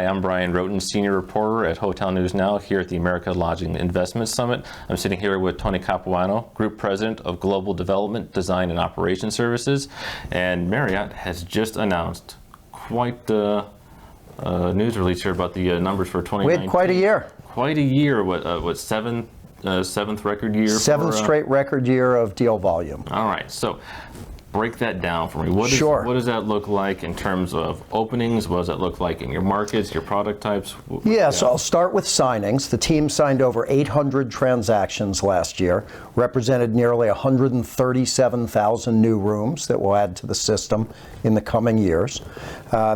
Hi, I'm Brian Roten, Senior Reporter at Hotel News Now here at the America Lodging Investment Summit. I'm sitting here with Tony Capuano, Group President of Global Development, Design, and Operations Services. And Marriott has just announced quite the news release here about the numbers for 2019. We had quite a year. Quite a year. What seventh record year? Seventh straight record year of deal volume. All right. So break that down for me. What does that look like in terms of openings? What does that look like in your markets, your product types? Yeah, so I'll start with signings. The team signed over 800 transactions last year, represented nearly 137,000 new rooms that will add to the system in the coming years.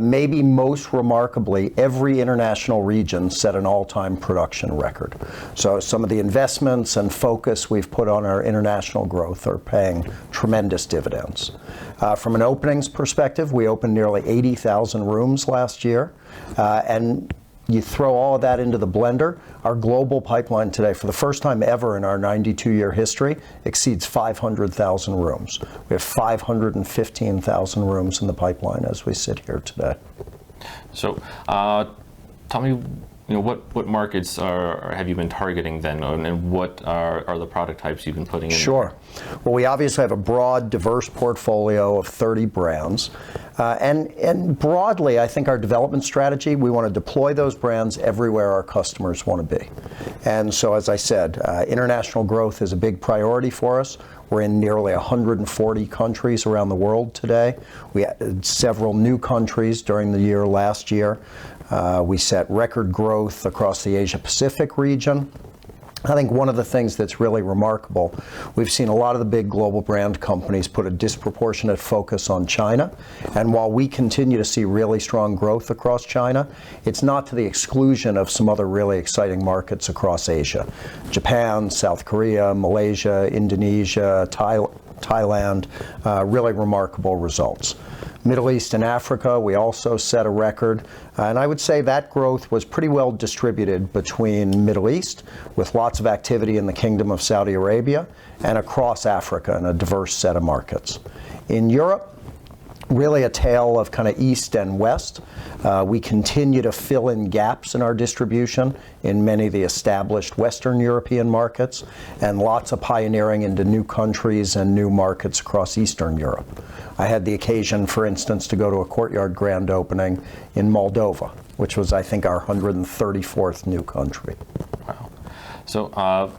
Maybe most remarkably, every international region set an all-time production record. So some of the investments and focus we've put on our international growth are paying tremendous dividends. From an openings perspective, we opened nearly 80,000 rooms last year, and you throw all of that into the blender, our global pipeline today, for the first time ever in our 92-year history, exceeds 500,000 rooms. We have 515,000 rooms in the pipeline as we sit here today. So, tell me, what markets have you been targeting then, and what are the product types you've been putting in? Sure. Well, we obviously have a broad, diverse portfolio of 30 brands. And broadly, I think our development strategy, we want to deploy those brands everywhere our customers want to be. And so, as I said, international growth is a big priority for us. We're in nearly 140 countries around the world today. We added several new countries during the year last year. We set record growth across the Asia-Pacific region. I think one of the things that's really remarkable, we've seen a lot of the big global brand companies put a disproportionate focus on China. And while we continue to see really strong growth across China, it's not to the exclusion of some other really exciting markets across Asia. Japan, South Korea, Malaysia, Indonesia, Thailand, really remarkable results. Middle East and Africa, we also set a record. And I would say that growth was pretty well distributed between Middle East, with lots of activity in the Kingdom of Saudi Arabia, and across Africa in a diverse set of markets. In Europe, really a tale of kind of east and west. We continue to fill in gaps in our distribution in many of the established Western European markets, and lots of pioneering into new countries and new markets across Eastern Europe. I had the occasion, for instance, to go to a Courtyard grand opening in Moldova, which was, I think, our 134th new country. Wow. So,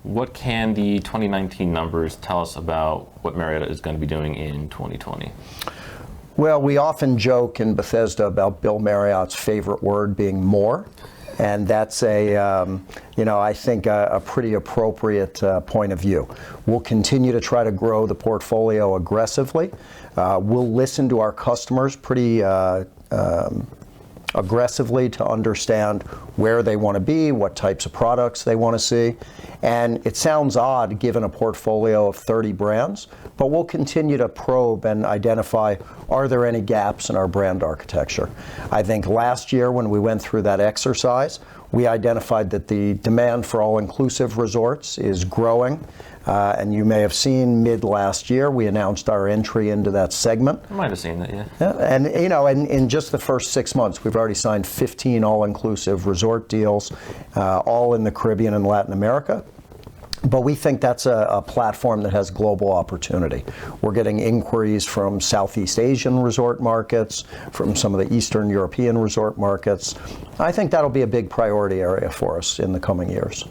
what can the 2019 numbers tell us about what Marriott is going to be doing in 2020? Well, we often joke in Bethesda about Bill Marriott's favorite word being more. And that's I think a pretty appropriate point of view. We'll continue to try to grow the portfolio aggressively. We'll listen to our customers pretty aggressively to understand where they want to be, what types of products they want to see. And it sounds odd given a portfolio of 30 brands, but we'll continue to probe and identify, are there any gaps in our brand architecture? I think last year when we went through that exercise, we identified that the demand for all-inclusive resorts is growing. And you may have seen mid-last year, we announced our entry into that segment. I might have seen that, yeah. And in just the first 6 months, we've already signed 15 all-inclusive resort deals, all in the Caribbean and Latin America. But we think that's a platform that has global opportunity. We're getting inquiries from Southeast Asian resort markets, from some of the Eastern European resort markets. I think that'll be a big priority area for us in the coming years.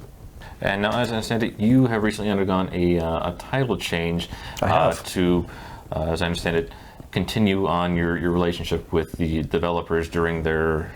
And now, as I understand it, you have recently undergone a title change to, as I understand it, continue on your relationship with the developers during their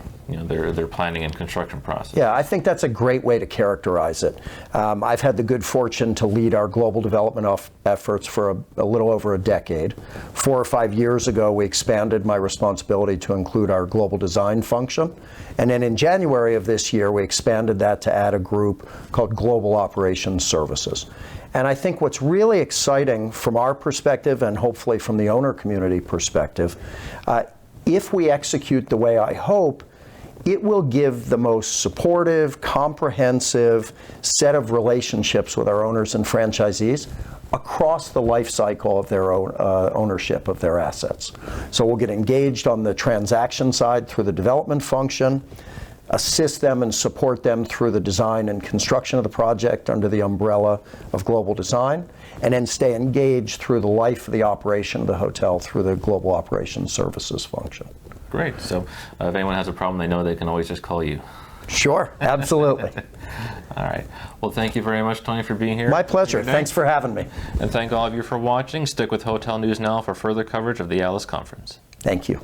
planning and construction process. Yeah, I think that's a great way to characterize it. I've had the good fortune to lead our global development efforts for a little over a decade. 4 or 5 years ago, we expanded my responsibility to include our global design function. And then in January of this year, we expanded that to add a group called Global Operations Services. And I think what's really exciting from our perspective, and hopefully from the owner community perspective, if we execute the way I hope, it will give the most supportive, comprehensive set of relationships with our owners and franchisees across the life cycle of their own, ownership of their assets. So we'll get engaged on the transaction side through the development function, assist them and support them through the design and construction of the project under the umbrella of global design, and then stay engaged through the life of the operation of the hotel through the global operations services function. Great. So if anyone has a problem, they know they can always just call you. Sure, absolutely. All right. Well, thank you very much, Tony, for being here. My pleasure. Thanks for having me. And thank all of you for watching. Stick with Hotel News Now for further coverage of the ALIS conference. Thank you.